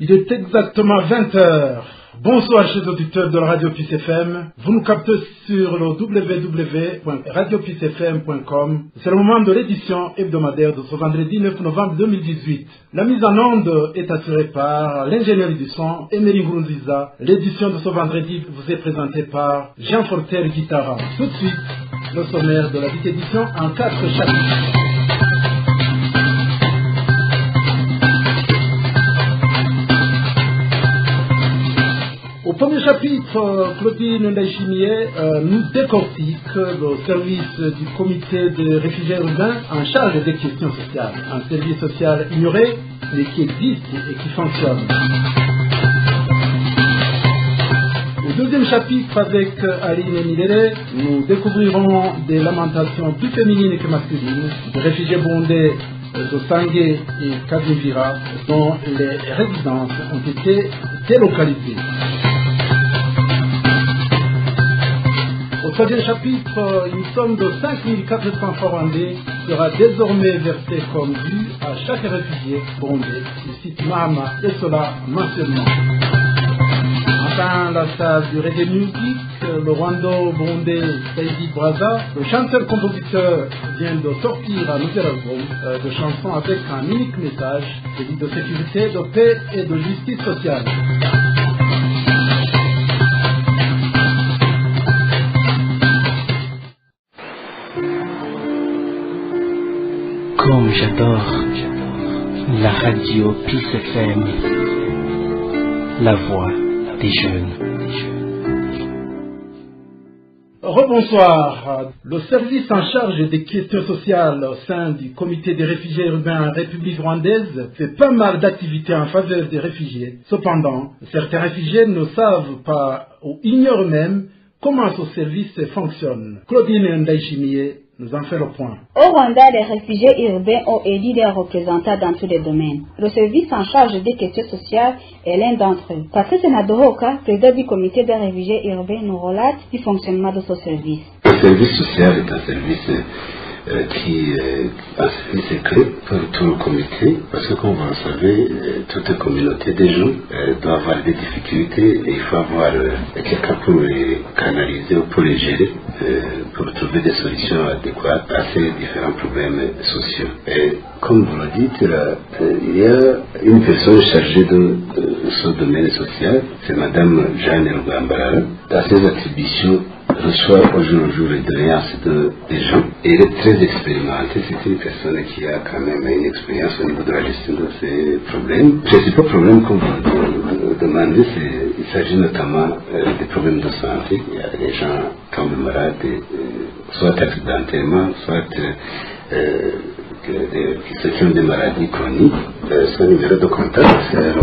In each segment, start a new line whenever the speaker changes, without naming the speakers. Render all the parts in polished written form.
Il est exactement 20 heures. Bonsoir chers auditeurs de la Radio Pis FM. Vous nous captez sur le www.radiopisfm.com. C'est le moment de l'édition hebdomadaire de ce vendredi 9 novembre 2018. La mise en onde est assurée par l'ingénieur du son, Emery Nkurunziza. L'édition de ce vendredi vous est présentée par Jean Forter Guitara. Tout de suite, le sommaire de la dite édition en 4 chapitres. Au premier chapitre, Claudine Ndaïchimier nous décortique le service du comité des réfugiés urbains en charge des questions sociales. Un service social ignoré, mais qui existe et qui fonctionne. Au deuxième chapitre, avec Aline Milere, nous découvrirons des lamentations plus féminines que masculines, des réfugiés burundais de Sangué et Kavimvira, dont les résidences ont été délocalisées. Au troisième chapitre, une somme de 5400 francs rwandais sera désormais versée comme dû à chaque réfugié burundais, le site Mahama, et cela mensuellement. Enfin, la salle du reggae music, le Rwando-Burundais Saidi Braza, le chanteur-compositeur vient de sortir un nouvel album de chansons avec un unique message, celui de sécurité, de paix et de justice sociale.
Comme j'adore la radio Pis FM, la voix des jeunes.
Rebonsoir. Le service en charge des questions sociales au sein du comité des réfugiés urbains en République rwandaise fait pas mal d'activités en faveur des réfugiés. Cependant, certains réfugiés ne savent pas ou ignorent même comment ce service fonctionne. Claudine Ndaïchimier nous en fait le point.
Au Rwanda, les réfugiés urbains ont élu des représentants dans tous les domaines. Le service en charge des questions sociales est l'un d'entre eux. Patrice Nadohoka, président du comité des réfugiés urbains, nous relate du fonctionnement de ce service.
Le service social est un service qui est clé pour tout le comité, parce que comme vous le savez, toute communauté des gens doit avoir des difficultés et il faut avoir quelqu'un pour les canaliser ou pour les gérer, pour trouver des solutions adéquates à ces différents problèmes sociaux. Et comme vous le dites, il y a une personne chargée de ce domaine social, c'est Madame Jeanne Rugambara. À ses attributions, reçoit au jour le jour les doléances des gens. Et il est très expérimenté, c'est une personne qui a quand même une expérience au niveau de la gestion de ces problèmes. Les principaux problèmes qu'on vous demandez, il s'agit notamment des problèmes de santé. Il y a des gens tombent malades, soit accidentellement, soit ceux qui ont des maladies chroniques. Son numéro de contact, c'est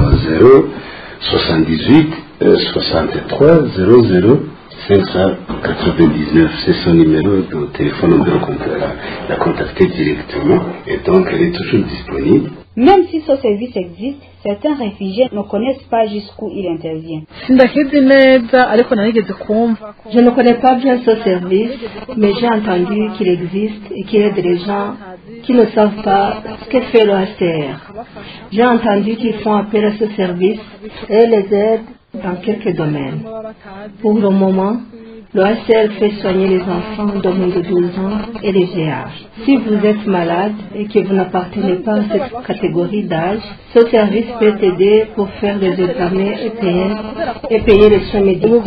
078 63 00 599, c'est son numéro de téléphone, on peut la contacter directement et donc elle est toujours disponible.
Même si ce service existe, certains réfugiés ne connaissent pas jusqu'où il intervient.
Je ne connais pas bien ce service, mais j'ai entendu qu'il existe et qu'il aide les gens qui ne savent pas ce que fait le HCR. J'ai entendu qu'ils font appel à ce service et les aident dans quelques domaines. Pour le moment, le HCR fait soigner les enfants de moins de 12 ans et les GH. Si vous êtes malade et que vous n'appartenez pas à cette catégorie d'âge, ce service peut aider pour faire des examens et payer les soins médicaux.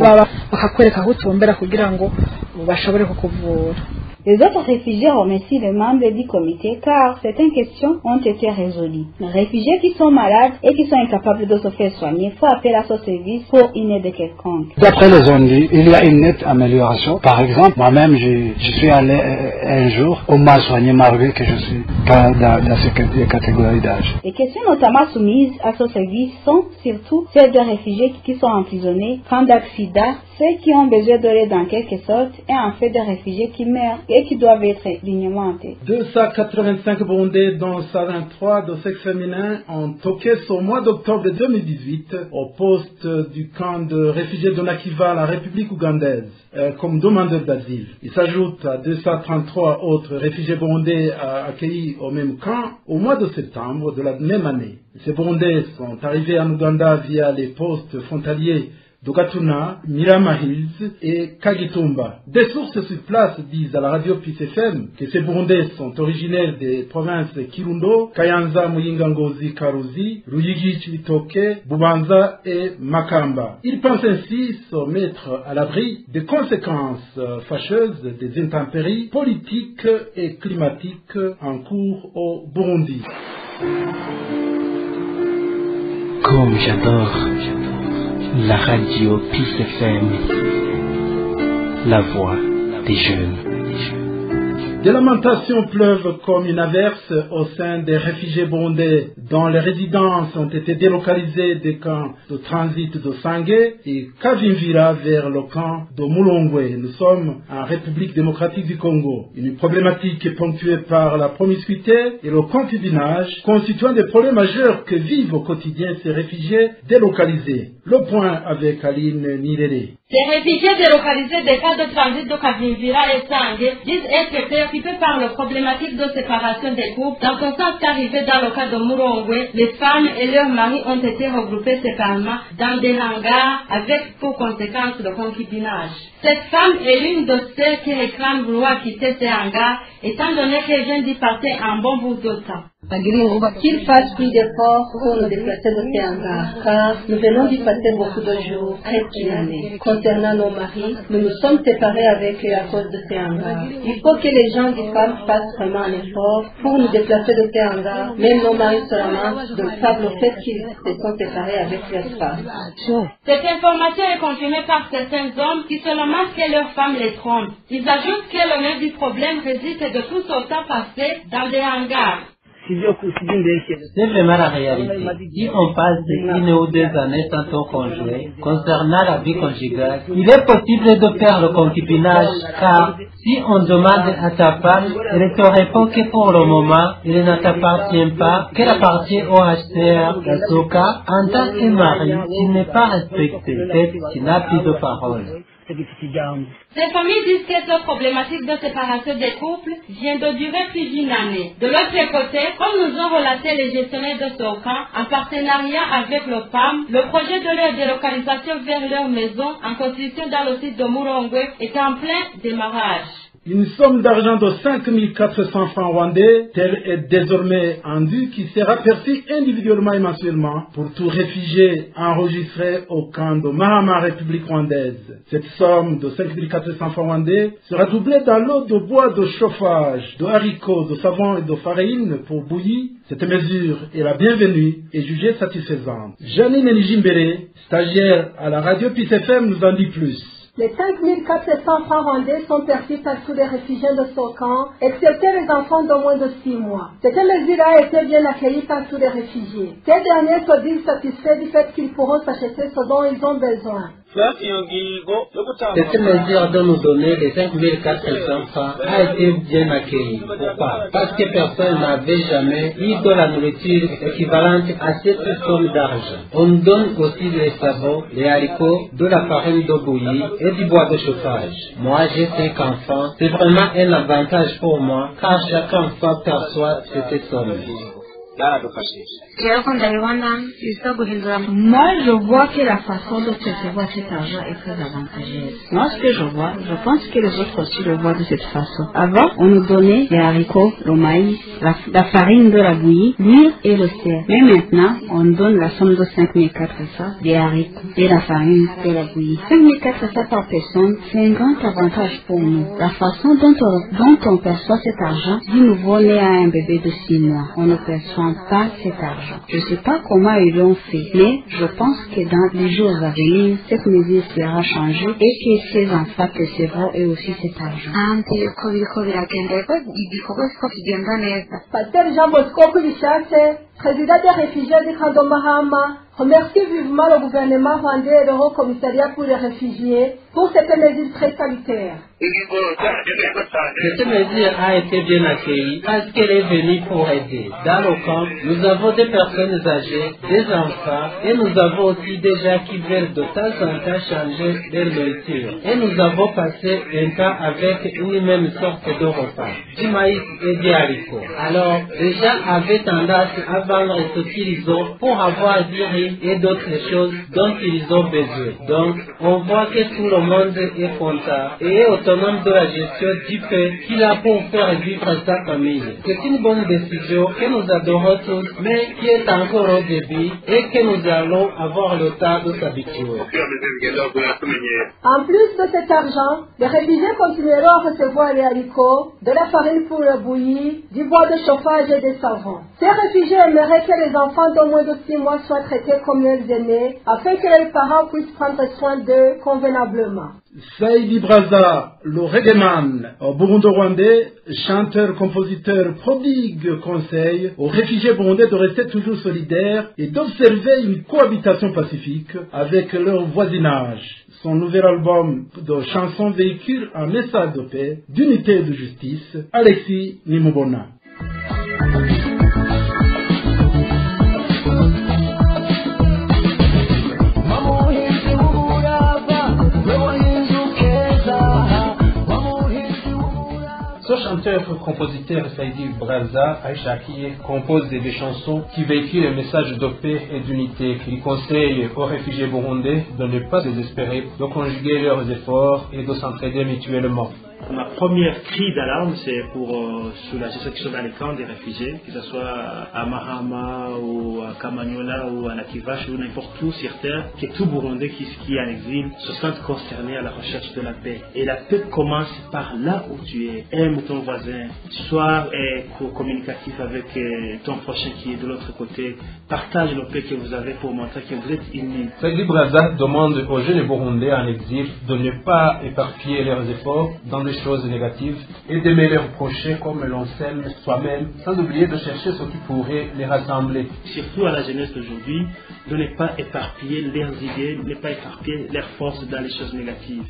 Les autres réfugiés remercient les membres du comité car certaines questions ont été résolues. Les réfugiés qui sont malades et qui sont incapables de se faire soigner font appel à ce service pour une aide quelconque.
D'après les ONG, il y a une nette amélioration. Par exemple, moi-même, je suis allé un jour, on m'a soigné malgré que je suis pas dans cette catégorie d'âge.
Les questions notamment soumises à ce service sont surtout celles des réfugiés qui sont emprisonnés, cas d'accident, Ceux qui ont besoin de l'aide en quelque sorte et en fait des réfugiés qui meurent et qui doivent être dignement enterrés.
285 Burundais, dont 123 de sexe féminin, ont toqué au mois d'octobre 2018 au poste du camp de réfugiés de Nakiva, la République ougandaise, comme demandeurs d'asile. Il s'ajoute à 233 autres réfugiés burundais accueillis au même camp au mois de septembre de la même année. Ces Burundais sont arrivés en Ouganda via les postes frontaliers d'Ogatuna, Mirama Hills et Kagitumba. Des sources sur place disent à la radio Peace FM que ces Burundais sont originaires des provinces Kirundo, Kayanza, Muyinga Ngozi, Karuzi, Ruyigi, Chibitoke, Bubanza et Makamba. Ils pensent ainsi se mettre à l'abri des conséquences fâcheuses des intempéries politiques et climatiques en cours au Burundi.
Comme j'adore la radio Peace FM, la voix des jeunes.
Des lamentations pleuvent comme une averse au sein des réfugiés burundais dont les résidences ont été délocalisées des camps de transit de Sange et Kavimvira vers le camp de Mulongwe. Nous sommes en République démocratique du Congo. Une problématique ponctuée par la promiscuité et le concubinage, constituant des problèmes majeurs que vivent au quotidien ces réfugiés délocalisés. Le point avec Aline Nirere.
Les réfugiés délocalisés des camps de transit de Kavimvira et Sange disent être préoccupés par la problématique de séparation des groupes, dans le sens qu'arrivés dans le cas de Mulongwe, les femmes et leurs maris ont été regroupés séparément dans des hangars avec pour conséquence le concubinage. Cette femme est l'une de celles qui réclament vouloir quitter ces hangars, étant donné qu'elle vient d'y partir un bon bout de temps.
Qu'ils fassent plus d'efforts pour nous déplacer de ces hangars, car nous venons d'y passer beaucoup de jours, presque une année. Concernant nos maris, nous nous sommes séparés avec eux à cause de ces hangars. Il faut que les gens des femmes fassent vraiment un effort pour nous déplacer de ces hangars. Même nos maris se lamentent de le fait qu'ils se sont séparés avec leurs femmes.
Cette information est confirmée par certains hommes qui se lamentent que leurs femmes les trompent. Ils ajoutent que le nœud du problème réside de tout ce temps passé dans des hangars.
C'est vraiment la réalité. Si on passe une ou 2 années sans ton conjoint, concernant la vie conjugale, il est possible de faire le concubinage, car si on demande à ta femme, elle te répond que pour le moment, il ne t'appartient pas, qu'elle appartient au HCR. Dans ce cas, en tant que mari, tu n'es pas respecté, tu n'as plus de parole.
Ces familles disent que cette problématique de séparation des couples vient de durer plus d'une année. De l'autre côté, comme nous ont relaté les gestionnaires de ce camp, en partenariat avec le PAM, le projet de leur délocalisation vers leur maison en construction dans le site de Mulongwe est en plein démarrage.
Une somme d'argent de 5 400 francs rwandais, telle est désormais en vue, qui sera perçue individuellement et mensuellement pour tout réfugié enregistré au camp de Mahama, République rwandaise. Cette somme de 5 400 francs rwandais sera doublée dans l'eau de bois de chauffage, de haricots, de savon et de farine pour bouillir. Cette mesure est la bienvenue et jugée satisfaisante. Janine Nijimbere, stagiaire à la radio Peace FM, nous en dit plus.
Les 5 400 francs rwandais sont perçus par tous les réfugiés de ce camp, excepté les enfants de moins de 6 mois. Cette mesure a été bien accueillie par tous les réfugiés. Ces derniers se disent satisfaits du fait qu'ils pourront s'acheter ce dont ils ont besoin.
Cette mesure de nous donner les 5 400 francs a été bien accueillie. Pourquoi? Parce que personne n'avait jamais eu de la nourriture équivalente à cette somme d'argent. On donne aussi les savons, les haricots, de la farine de bouillie et du bois de chauffage. Moi, j'ai 5 enfants. C'est vraiment un avantage pour moi, car chaque enfant perçoit cette somme.
Moi, je vois que la façon de percevoir cet argent est très avantageuse. Moi, ce que je vois, je pense que les autres aussi le voient de cette façon. Avant, on nous donnait les haricots, le maïs, la farine de la bouillie, l'huile et le sel. Mais maintenant, on donne la somme de 5 400, des haricots et la farine de la bouillie. 5 400 par personne, c'est un grand avantage pour nous. La façon dont on perçoit cet argent, du nouveau-né à un bébé de 6 mois, on ne perçoit pas cet argent. Je ne sais pas comment ils l'ont fait, mais je pense que dans les jours à venir, cette mesure sera changée et que ces enfants percevront eux aussi cet argent.
Pasteur Jean Bosco Kulishache, président des réfugiés du camp de Mahama, remercie vivement le gouvernement rwandais et le Haut Commissariat pour les réfugiés pour cette mesure très salutaire.
Cette mesure a été bien accueillie parce qu'elle est venue pour aider. Dans le camp, nous avons des personnes âgées, des enfants, et nous avons aussi des gens qui veulent de temps en temps changer leur nourriture. Et nous avons passé un temps avec une même sorte de repas, du maïs et des haricots. Alors, les gens avaient tendance à vendre ce qu'ils ont pour avoir du riz et d'autres choses dont ils ont besoin. Donc, on voit que tout le monde est content et est autonome de la gestion du peu qu'il a pour faire vivre sa famille. C'est une bonne décision que nous adorons tous, mais qui est encore au début et que nous allons avoir le temps de s'habituer.
En plus de cet argent, les réfugiés continueront à recevoir les haricots, de la farine pour le bouillir, du bois de chauffage et des savons. Ces réfugiés aimeraient que les enfants d'au moins de 6 mois soient traités comme leurs aînés, afin que les parents puissent prendre soin d'eux convenablement.
Saïdi Braza, le reggaeman burundo-rwandais, chanteur, compositeur, prodigue conseil aux réfugiés burundais de rester toujours solidaires et d'observer une cohabitation pacifique avec leur voisinage. Son nouvel album de chansons véhicule un message de paix, d'unité et de justice. Alexis Nimubona.
Ce chanteur-compositeur Saïdi Braza Aïchakié compose des chansons qui véhiculent un message de paix et d'unité. Il conseille aux réfugiés burundais de ne pas désespérer, de conjuguer leurs efforts et de s'entraider mutuellement.
Ma première cri d'alarme, c'est pour soulager ceux qui sont dans les camps des réfugiés, que ce soit à Mahama ou à Kamanyola ou à Nakivache ou n'importe où sur terre, que tout Burundais qui est en exil se sente concerné à la recherche de la paix. Et la paix commence par là où tu es. Aime ton voisin, sois communicatif avec ton prochain qui est de l'autre côté. Partage la paix que vous avez pour montrer que vous êtes unis.
Saïdi Braza demande aux jeunes Burundais en exil de ne pas éparpiller leurs efforts dans des choses négatives et d'aimer leurs prochains comme l'on s'aime soi-même, sans oublier de chercher ce qui pourrait les rassembler.
Surtout à la jeunesse d'aujourd'hui, de ne pas éparpiller leurs idées, de ne pas éparpiller leurs forces dans les choses négatives.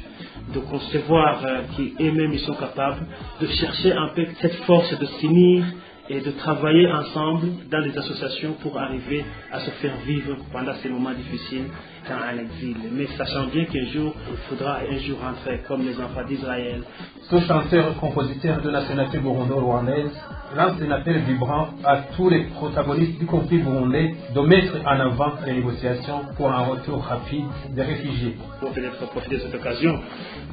De concevoir qu'eux-mêmes ils sont capables de chercher un peu cette force de s'unir et de travailler ensemble dans les associations pour arriver à se faire vivre pendant ces moments difficiles quand en exil. Mais sachant bien qu'un jour, il faudra un jour rentrer comme les enfants d'Israël.
Ce chanteur-compositeur de nationalité burundo-rwandaise lance un appel vibrant à tous les protagonistes du conflit burundais de mettre en avant les négociations pour un retour rapide des réfugiés.
On peut peut-être profiter de cette occasion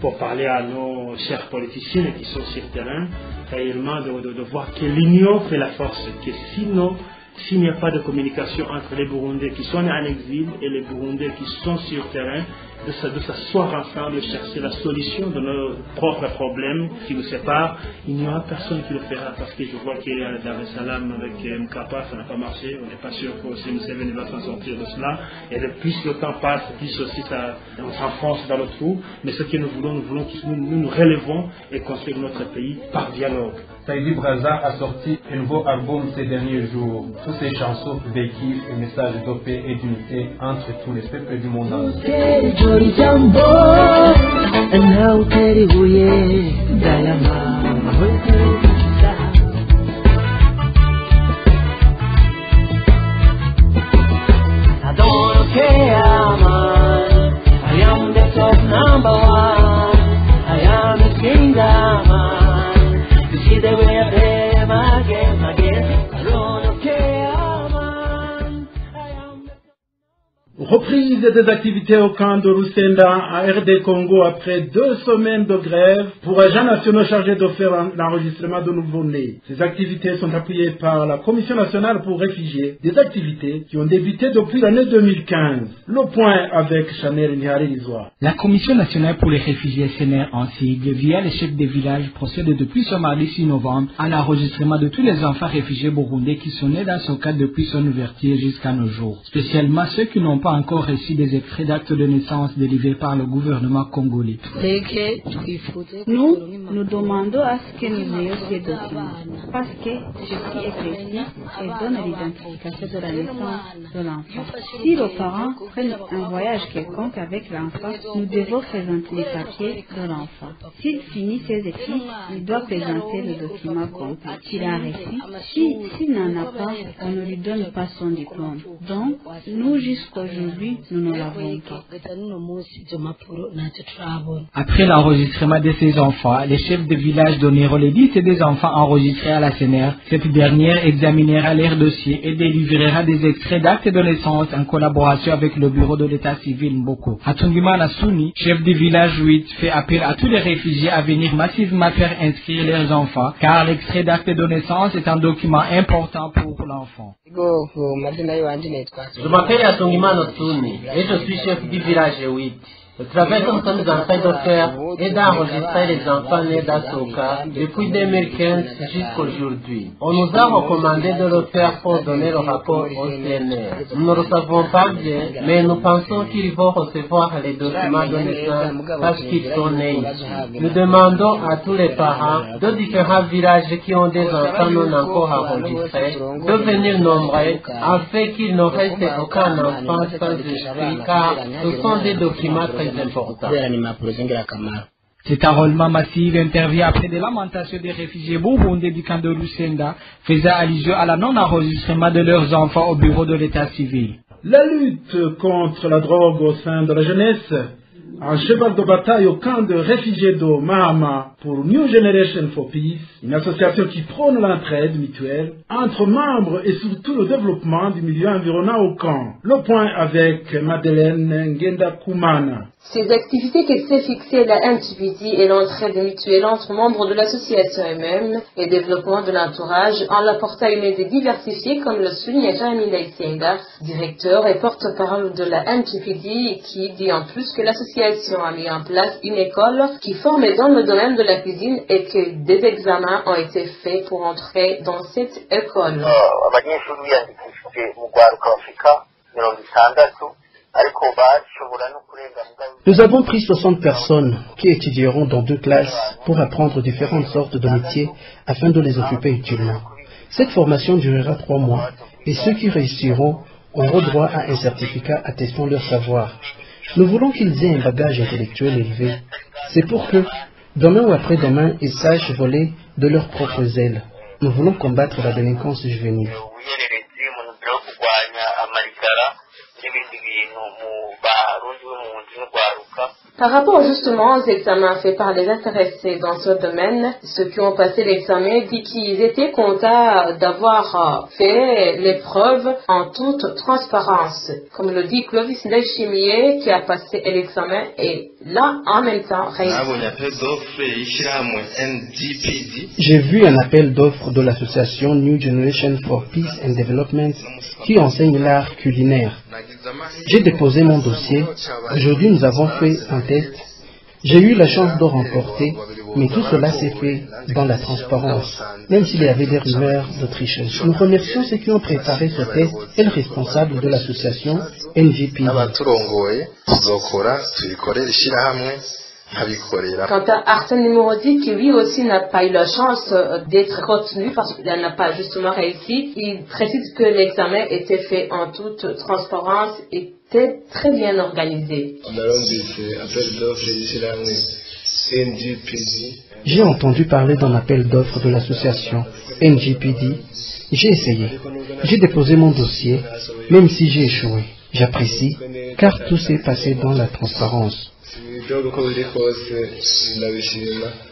pour parler à nos chers politiciens qui sont sur le terrain, réellement de voir que l'union fait la force, que sinon, s'il n'y a pas de communication entre les Burundais qui sont en exil et les Burundais qui sont sur le terrain, de s'asseoir ensemble et chercher la solution de nos propres problèmes qui nous séparent, il n'y aura personne qui le fera, parce que je vois qu'à Dar es Salaam avec Mkapa ça n'a pas marché, on n'est pas sûr que Museveni va s'en sortir de cela, et plus le temps passe, plus aussi on s'enfonce dans le trou, mais ce que nous voulons nous relevons et construire notre pays par dialogue.
Saïdi Braza a sorti un nouveau album ces derniers jours. Toutes ces chansons véhiculent un message de paix et d'unité entre tous les peuples du monde entier.
Reprise des activités au camp de Rusenda à RD Congo après 2 semaines de grève pour agents nationaux chargés de faire l'enregistrement de nouveau-nés. Ces activités sont appuyées par la Commission nationale pour réfugiés, des activités qui ont débuté depuis l'année 2015. Le point avec Chanel Niharé-Lizoa.
La Commission nationale pour les réfugiés SNR en sigle, via les chefs des villages, procède depuis ce mardi 6 novembre à l'enregistrement de tous les enfants réfugiés burundais qui sont nés dans ce cadre depuis son ouverture jusqu'à nos jours, spécialement ceux qui n'ont pas encore reçu des extraits d'actes de naissance délivrés par le gouvernement congolais.
Nous demandons à ce que nous ayons ces documents, parce que ceci est précis et donne l'identification de la naissance de l'enfant. Si les parents prennent un voyage quelconque avec l'enfant, nous devons présenter les papiers de l'enfant. S'il finit ses études, il doit présenter le document complet qu'il a reçu. S'il n'en a pas, on ne lui donne pas son diplôme. Donc, nous jusqu'aujourd'hui, nous ne l'avons pas.
Après l'enregistrement de ces enfants, les chefs de village donneront les listes des enfants enregistrés à la CNR. Cette dernière examinera leur dossier et délivrera des extraits d'actes de naissance en collaboration avec le bureau de l'état civil Mboko. Atungimana Souni, chef du village 8, fait appel à tous les réfugiés à venir massivement faire inscrire leurs enfants, car l'extrait d'acte de naissance est un document important pour l'enfant.
Je m'appelle Atungimana Souni et je suis chef du village 8. Le travail que nous sommes en train de faire est d'enregistrer les enfants nés d'Asoka depuis 2015 jusqu'aujourd'hui. On nous a recommandé de le faire pour donner le rapport au CNR. Nous ne le savons pas bien, mais nous pensons qu'ils vont recevoir les documents de naissance parce qu'ils sont nés ici. Nous demandons à tous les parents de différents villages qui ont des enfants non encore enregistrés de venir nombreux afin qu'il ne reste aucun enfant sans inscrit, car ce sont des documents très important.
Cet enrôlement massif intervient après des lamentations des réfugiés burundais du camp de Lusenda, faisant allusion à la non-enregistrement de leurs enfants au bureau de l'état civil.
La lutte contre la drogue au sein de la jeunesse, un cheval de bataille au camp de réfugiés de Mahama pour New Generation for Peace, une association qui prône l'entraide mutuelle entre membres et surtout le développement du milieu environnant au camp. Le point avec Madeleine Ngenda Kumana.
Ces activités qu'elle s'est fixées, la MTPD et l'entraide mutuelle entre membres de l'association elle-même et développement de l'entourage en l'apportant une idée diversifiée, comme le souligne Jamila Isenga, directeur et porte-parole de la MTPD, qui dit en plus que l'association a mis en place une école qui forme dans le domaine de la cuisine et que des examens ont été faits pour entrer dans cette école.
Nous avons pris 60 personnes qui étudieront dans 2 classes pour apprendre différentes sortes de métiers afin de les occuper utilement. Cette formation durera 3 mois et ceux qui réussiront auront droit à un certificat attestant leur savoir. Nous voulons qu'ils aient un bagage intellectuel élevé. C'est pour que, demain ou après-demain, ils sachent voler de leurs propres ailes. Nous voulons combattre la délinquance juvénile.
Par rapport justement aux examens faits par les intéressés dans ce domaine, ceux qui ont passé l'examen disent qu'ils étaient contents d'avoir fait l'épreuve en toute transparence. Comme le dit Clovis Ndayishimiye qui a passé l'examen et là en même temps réussi.
J'ai vu un appel d'offres de l'association New Generation for Peace and Development qui enseigne l'art culinaire. J'ai déposé mon dossier. Aujourd'hui, nous avons fait un test. J'ai eu la chance de remporter, mais tout cela s'est fait dans la transparence, même s'il y avait des rumeurs de tricherie. Nous remercions ceux qui ont préparé ce test et le responsable de l'association NGP.
Quant à Arsène Nimorodi, qui lui aussi n'a pas eu la chance d'être retenu parce qu'il n'a pas justement réussi, il précise que l'examen était fait en toute transparence et était très bien organisé.
J'ai entendu parler d'un appel d'offres de l'association NGPD. J'ai essayé. J'ai déposé mon dossier, même si j'ai échoué. J'apprécie, car tout s'est passé dans la transparence.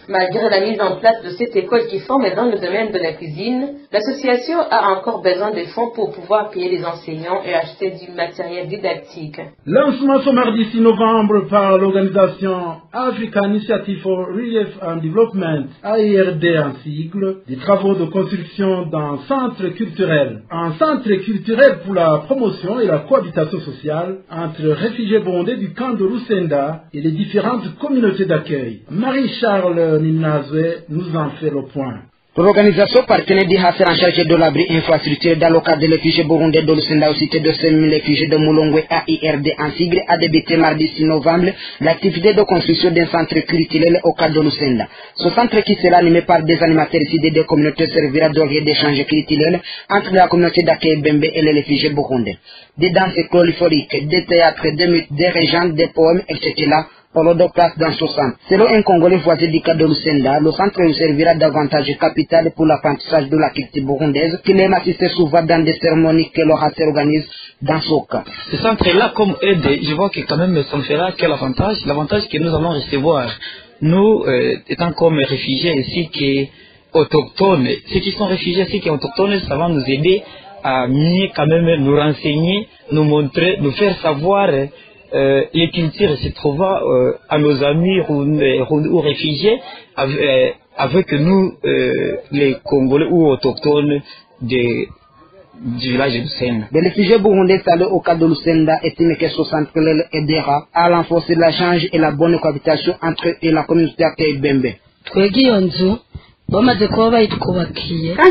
Malgré la mise en place de cette école qui forme dans le domaine de la cuisine, l'association a encore besoin de fonds pour pouvoir payer les enseignants et acheter du matériel didactique.
Lancement ce mardi 6 novembre par l'organisation African Initiative for Relief and Development, AIRD en sigle, des travaux de construction d'un centre culturel. Un centre culturel pour la promotion et la cohabitation sociale entre réfugiés burundais du camp de Lusenda et les différentes communautés d'accueil. Marie-Charles Ninazwe nous en fait le point.
L'organisation partenaire du Hasser en charge de l'abri infrastructure dans le cadre des réfugiés burundais de Lusenda au cité de 5000 réfugiés de Mulongwe AIRD en sigle a débuté mardi 6 novembre l'activité de construction d'un centre culturel au cadre de Lusenda. Ce centre qui sera animé par des animateurs ici des communautés servira d'orgue d'échange culturel entre la communauté d'Akei Bembe et les réfugiés burundais. Des danses folkloriques, des théâtres, des mythes, des régendes, des poèmes, etc. Pour l'eau de place dans ce centre. Selon un Congolais voisin du cadre de Lusenda, le centre servira davantage capital pour l'apprentissage de la culture burundaise, qu'il aime assister souvent dans des cérémonies que le Hasser organise dans ce cas.
Ce centre-là, comme aide, je vois que quand même ça ne fera quel avantage. L'avantage que nous allons recevoir, nous, étant comme réfugiés ici qui autochtones, ceux qui sont réfugiés ici qui sont autochtones, ça va nous aider à mieux quand même nous renseigner, nous montrer, nous faire savoir les cultures se trouvant à nos amis ou réfugiés avec nous, les Congolais ou autochtones du village de Lusenda.
Les réfugiés burundais salés au cadre de Lusenda estiment que ce centre aidera à renforcer l'échange et la bonne cohabitation entre eux et la communauté d'Akei Bembe.
Quand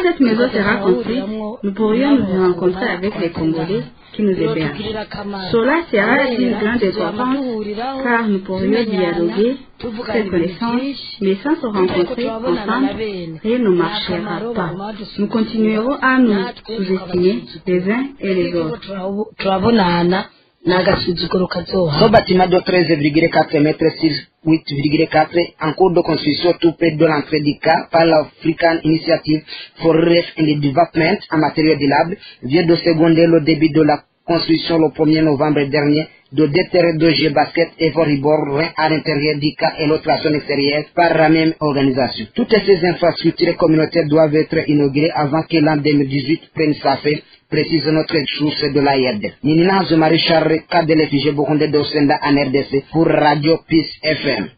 cette maison sera construite, nous pourrions nous rencontrer avec les Congolais qui nous hébergent. Cela sera une grande importance car nous pourrions dialoguer, faire connaissance, mais sans se rencontrer ensemble, rien ne marchera pas. Nous continuerons à nous sous-estimer les uns et les autres.
Ce bâtiment de 13,4 mètres sur 8,4 en cours de construction tout près de l'entrée du cas par l'African Initiative for Relief and Development en matériaux durables vient de seconder le début de la construction le 1er novembre dernier de deux terrains de jeu basket et volleyball à l'intérieur du cas et l'autre zone extérieure par la même organisation. Toutes ces infrastructures communautaires doivent être inaugurées avant que l'an 2018 prenne sa fin, précise notre source de la RDC. Nina Zomari Charre, cadre des réfugiés burundais de Lusenda en RDC pour Radio Peace FM.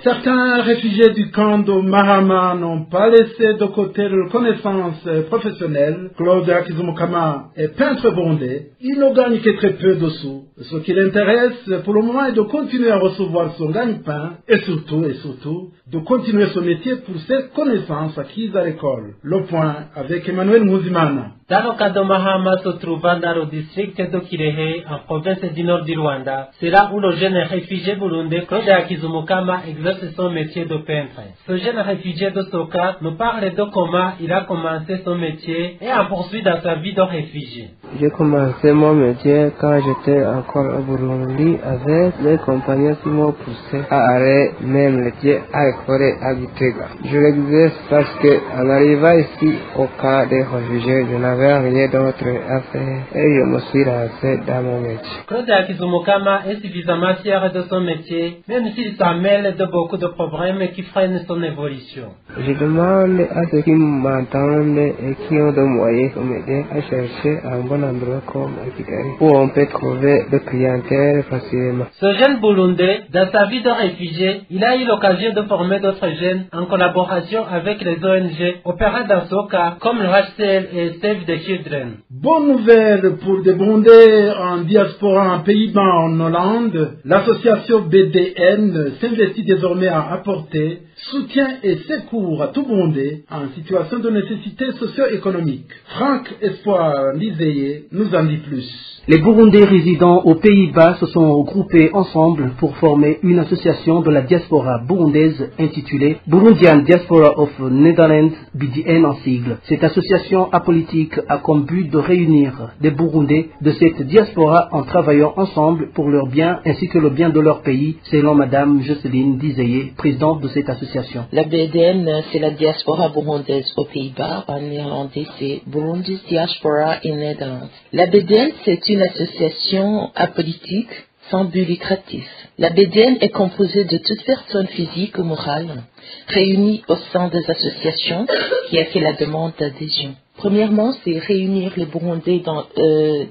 Certains réfugiés du camp de Mahama n'ont pas laissé de côté leur connaissance professionnelle. Claude Akizumukama est peintre burundais. Il ne gagne que très peu de sous. Ce qui l'intéresse pour le moment est de continuer à recevoir son gagne-pain et surtout, de continuer son métier pour ses connaissances acquises à l'école. Le point avec Emmanuel Mouzimana.
Dans le cas de Mahama se trouvant dans le district de Kirehe, en province du nord du Rwanda, c'est là où le jeune réfugié burundais Claude Akizumukama exerce son métier de peintre. Ce jeune réfugié de Soka nous parle de comment il a commencé son métier et en poursuit dans sa vie de réfugié.
J'ai commencé mon métier quand j'étais encore au Burundi avec les compagnons qui m'ont poussé à aller même le pied à l'école à Gitega. Je l'exerce parce qu'en arrivant ici au camp des réfugiés, je n'avais rien d'autre à faire et je me suis lancé dans mon métier.
Claude Akizumukama est suffisamment fier de son métier, même s'il s'en mêle de beaucoup de problèmes qui freinent son évolution.
Je demande à ceux qui m'entendent et qui ont des moyens de m'aider à chercher un bon endroit comme Akitari où on peut trouver de clientèle facilement.
Ce jeune Burundais, dans sa vie de réfugié, il a eu l'occasion de former d'autres jeunes en collaboration avec les ONG opérant dans ce cas comme le HCL et Save the Children.
Bonne nouvelle pour des Burundais en diaspora en Pays-Bas en Hollande. L'association BDN s'investit désormais à apporter soutien et secours à tout Burundais en situation de nécessité socio-économique. Franck Espoir Liseye nous en dit plus.
Les Burundais résidant aux Pays-Bas se sont regroupés ensemble pour former une association de la diaspora burundaise intitulée Burundian Diaspora of Netherlands, BDN en sigle. Cette association apolitique a comme but de réunir des Burundais de cette diaspora en travaillant ensemble pour leur bien ainsi que le bien de leur pays, selon Madame Jocelyne Dizeye, présidente de cette association.
La BDN, c'est la diaspora burundaise aux Pays-Bas. En néerlandais, c'est Burundi's Diaspora in Netherlands. La BDN, c'est une association apolitique sans but lucratif. La BDN est composée de toutes personnes physiques ou morales réunies au sein des associations qui a fait la demande d'adhésion. Premièrement, c'est réunir les Burundais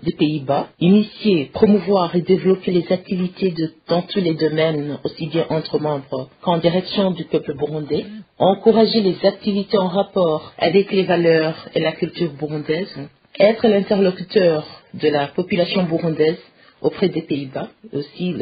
des Pays-Bas, initier, promouvoir et développer les activités dans tous les domaines, aussi bien entre membres qu'en direction du peuple burundais, encourager les activités en rapport avec les valeurs et la culture burundaise, être l'interlocuteur de la population burundaise auprès des Pays-Bas, aussi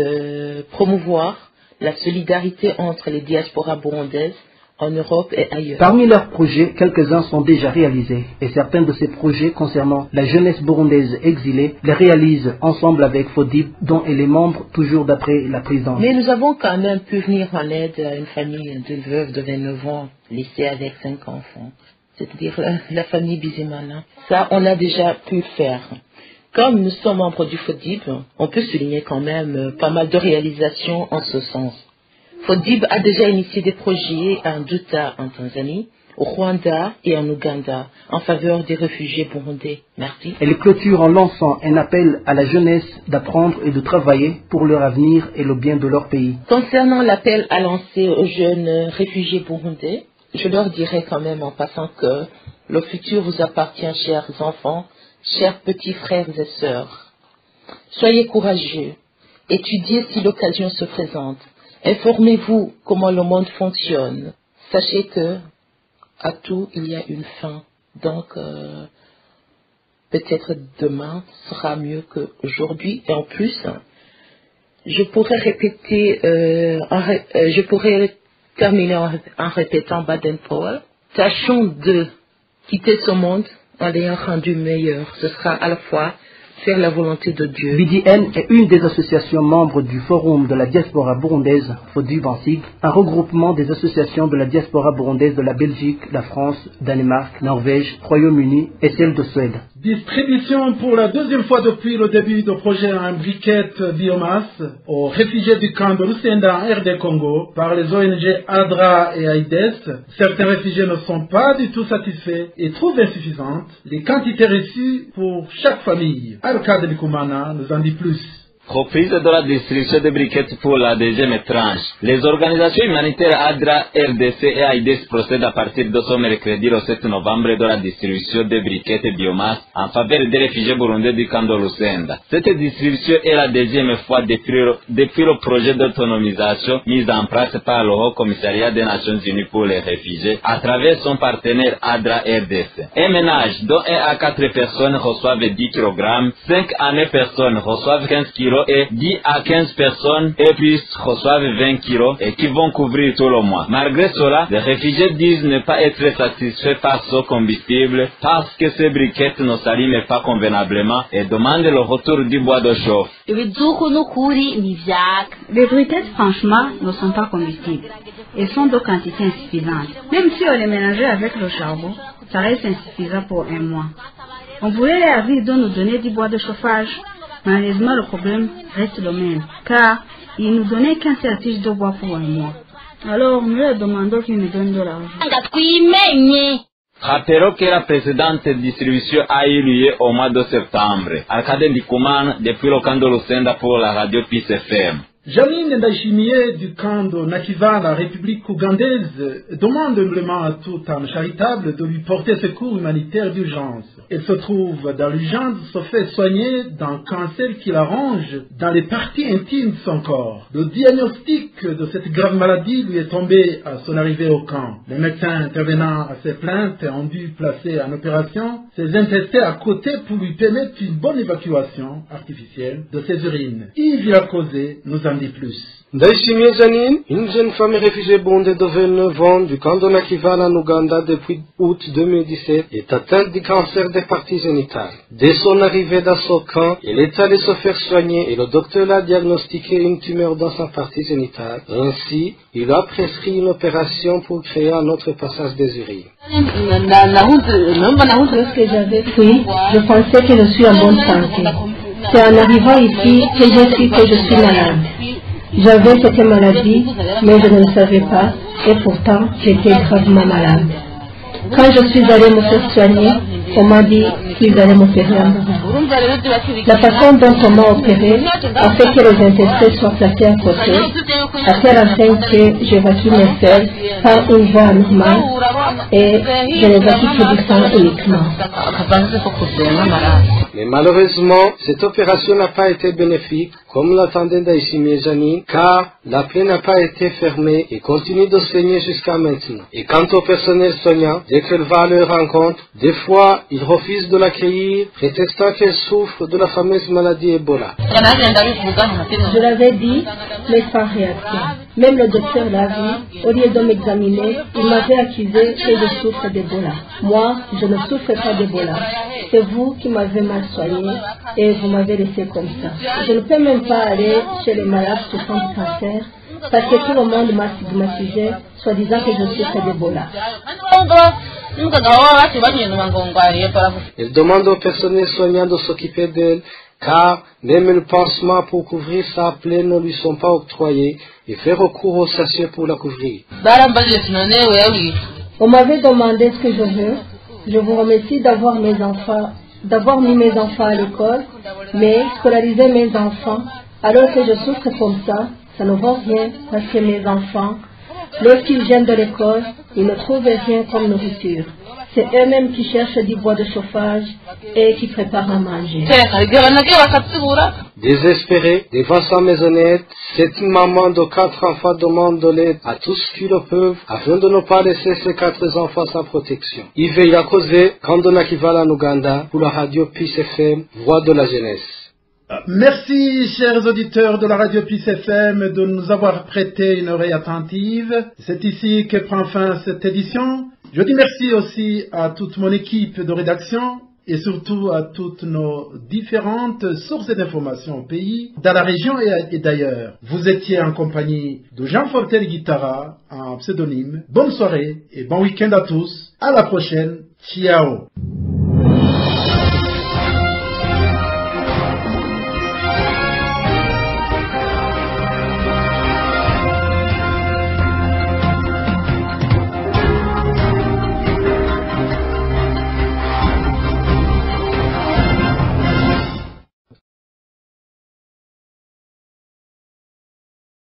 promouvoir la solidarité entre les diasporas burundaises en Europe et ailleurs.
Parmi leurs projets, quelques-uns sont déjà réalisés et certains de ces projets concernant la jeunesse burundaise exilée les réalisent ensemble avec FODIB dont elle est membre toujours d'après la présidence.
Mais nous avons quand même pu venir en aide à une famille de veuves de 29 ans laissée avec 5 enfants, c'est-à-dire la famille Bizimana. Ça, on a déjà pu le faire. Comme nous sommes membres du FODIB, on peut souligner quand même pas mal de réalisations en ce sens. FODIB a déjà initié des projets à Nduta en Tanzanie, au Rwanda et en Ouganda en faveur des réfugiés burundais. Merci.
Elle clôture en lançant un appel à la jeunesse d'apprendre et de travailler pour leur avenir et le bien de leur pays.
Concernant l'appel à lancer aux jeunes réfugiés burundais, je leur dirai quand même en passant que le futur vous appartient, chers enfants, chers petits frères et sœurs. Soyez courageux, étudiez si l'occasion se présente, informez-vous comment le monde fonctionne. Sachez que à tout il y a une fin, donc peut-être demain sera mieux qu'aujourd'hui. Et en plus, je pourrais répéter, je pourrais terminer en répétant Baden-Powell. Tâchons de quitter ce monde en l'ayant rendu meilleur. Ce sera à la fois faire la volonté de Dieu.
BDN est une des associations membres du Forum de la diaspora burundaise, FODIB en sigle, un regroupement des associations de la diaspora burundaise de la Belgique, la France, Danemark, Norvège, Royaume-Uni et celle de Suède.
Distribution pour la deuxième fois depuis le début du projet en briquettes biomasse aux réfugiés du camp de Lusenda en RD Congo par les ONG ADRA et AIDS. Certains réfugiés ne sont pas du tout satisfaits et trouvent insuffisantes les quantités reçues pour chaque famille. Al-Kad Likumana nous en dit plus.
Reprise de la distribution de briquettes pour la deuxième tranche. Les organisations humanitaires ADRA, RDC et AIDS procèdent à partir de ce mercredi le 7 novembre de la distribution de briquettes biomasse en faveur des réfugiés burundais du camp de Lusenda. Cette distribution est la deuxième fois depuis le projet d'autonomisation mis en place par le Haut Commissariat des Nations Unies pour les réfugiés à travers son partenaire ADRA RDC. Un ménage dont 1 à 4 personnes reçoivent 10 kg, 5 à 9 personnes reçoivent 15 kg et 10 à 15 personnes et plus reçoivent 20 kilos et qui vont couvrir tout le mois. Malgré cela, les réfugiés disent ne pas être satisfaits par ce combustible parce que ces briquettes ne s'allument pas convenablement et demandent le retour du bois de chauffe.
Les briquettes, franchement, ne sont pas combustibles et sont de quantité insuffisante. Même si on les mélangeait avec le charbon, ça reste insuffisant pour un mois. On voulait les avis de nous donner du bois de chauffage. Malheureusement, le problème reste le même, car ils nous donnaient qu'un seul tige de bois pour un mois. Alors, nous leur demandons qu'ils nous donnent de l'argent.
Rappelons que la précédente distribution a eu lieu au mois de septembre. Al-Kad Likumana depuis le camp de Lusenda pour la radio Peace FM.
Janine Ndayishimiye du camp de Nakiva, la République ougandaise, demande humblement à tout âme charitable de lui porter secours humanitaire d'urgence. Elle se trouve dans l'urgence, se fait soigner d'un cancer qui la ronge dans les parties intimes de son corps. Le diagnostic de cette grave maladie lui est tombé à son arrivée au camp. Les médecins intervenant à ses plaintes ont dû placer en opération ses intestins à côté pour lui permettre une bonne évacuation artificielle de ses urines. Yves Yakozé nous en dit plus.
Ndayishimiye Janine, une jeune femme réfugiée burundaise de 29 ans du camp de Nakivale en Ouganda depuis août 2017, est atteinte du cancer des parties génitales. Dès son arrivée dans ce camp, elle est allée se faire soigner et le docteur l'a diagnostiqué une tumeur dans sa partie génitale. Ainsi, il a prescrit une opération pour créer un autre passage des urines.
Lorsque j'avais pris, je pensais que je suis en bonne santé. C'est en arrivant ici que j'ai su que je suis malade. J'avais cette maladie, mais je ne le savais pas, et pourtant j'étais gravement malade. Quand je suis allée me faire soigner, on m'a dit qu'ils allaient m'opérer à Burundi. La façon dont on m'a opéré a fait que les intestins soient placés à côté, à telle enseigne que j'évacue mes selles par une voie normale et je n'évacue que du sang uniquement.
Mais malheureusement, cette opération n'a pas été bénéfique, comme l'attendait Ndayishimiye Janine, car la plaie n'a pas été fermée et continue de saigner jusqu'à maintenant. Et quant au personnel soignant, dès qu'elle va à leur rencontre, des fois, ils refusent de l'accueillir, prétextant qu'elle souffre de la fameuse maladie Ebola.
Je l'avais dit, mais sans réaction. Même le docteur l'a vu, au lieu de m'examiner, il m'avait accusé que je souffre d'Ebola. Moi, je ne souffre pas d'Ebola. C'est vous qui m'avez mal soigné et vous m'avez laissé comme ça. Je ne peux même pas aller chez les malades souffrant du cancer parce que tout le monde m'a stigmatisé, soit disant que je souffre d'Ebola.
Elle demande au personnel soignant de s'occuper d'elle, car même le pansement pour couvrir sa plaie ne lui sont pas octroyés et fait recours au sachet pour la couvrir.
On m'avait demandé ce que je veux. Je vous remercie d'avoir mis mes enfants à l'école, mais scolariser mes enfants alors que je souffre comme ça ne vaut rien parce que mes enfants, lorsqu'ils viennent de l'école, ils ne trouvent rien comme nourriture. C'est eux-mêmes qui cherchent du bois de chauffage et qui préparent à manger.
Désespérée, devant sa maisonnette, cette maman de 4 enfants demande de l'aide à tous qui le peuvent afin de ne pas laisser ses 4 enfants sans protection. Yves Yakoze, Kandona Kivala en Ouganda, pour la radio Peace FM, Voix de la jeunesse.
Merci, chers auditeurs de la radio Peace FM, de nous avoir prêté une oreille attentive. C'est ici que prend fin cette édition. Je dis merci aussi à toute mon équipe de rédaction et surtout à toutes nos différentes sources d'informations au pays, dans la région et d'ailleurs. Vous étiez en compagnie de Jean Fortel Guitara, en pseudonyme. Bonne soirée et bon week-end à tous. À la prochaine. Ciao.